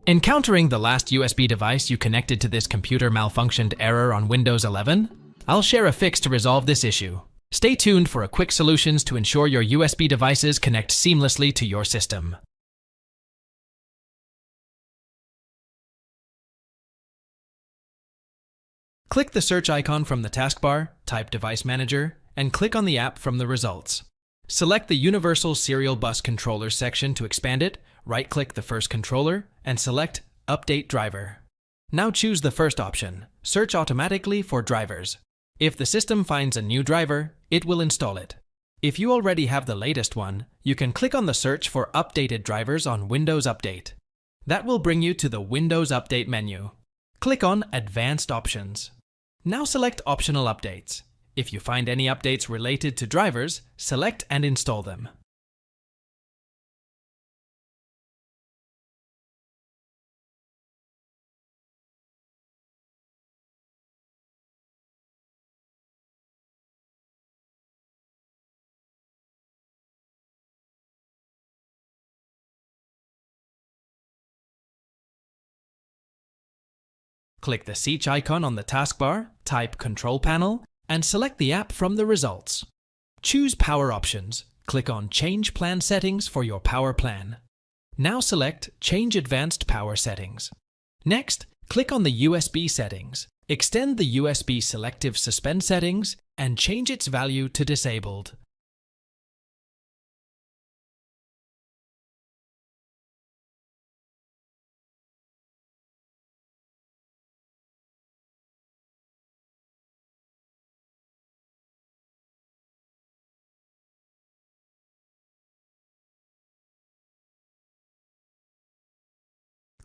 Encountering the last USB device you connected to this computer malfunctioned error on Windows 11? I'll share a fix to resolve this issue. Stay tuned for a quick solutions to ensure your USB devices connect seamlessly to your system. Click the search icon from the taskbar, type Device Manager, and click on the app from the results. Select the Universal Serial Bus Controller section to expand it, right-click the first controller, and select Update Driver. Now choose the first option, Search automatically for drivers. If the system finds a new driver, it will install it. If you already have the latest one, you can click on the search for updated drivers on Windows Update. That will bring you to the Windows Update menu. Click on Advanced Options. Now select Optional Updates. If you find any updates related to drivers, select and install them. Click the Search icon on the taskbar, type Control Panel, and select the app from the results. Choose Power Options. Click on Change Plan Settings for your power plan. Now select Change Advanced Power Settings. Next, click on the USB settings. Extend the USB Selective Suspend settings and change its value to Disabled.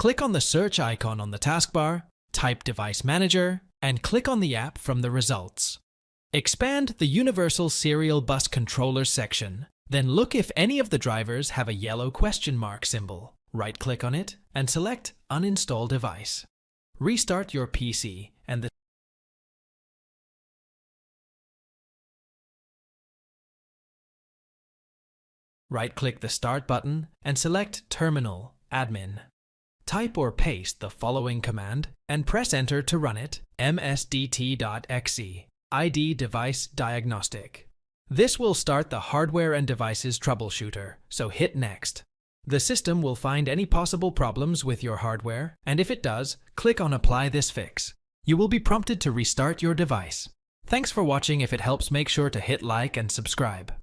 Click on the search icon on the taskbar, type Device Manager, and click on the app from the results. Expand the Universal Serial Bus Controller section. Then look if any of the drivers have a yellow question mark symbol. Right-click on it and select Uninstall Device. Restart your PC and right-click the Start button and select Terminal, Admin. Type or paste the following command and press Enter to run it, msdt.exe, ID Device Diagnostic. This will start the Hardware and Devices Troubleshooter, so hit Next. The system will find any possible problems with your hardware, and if it does, click on Apply this fix. You will be prompted to restart your device. Thanks for watching. If it helps, make sure to hit like and subscribe.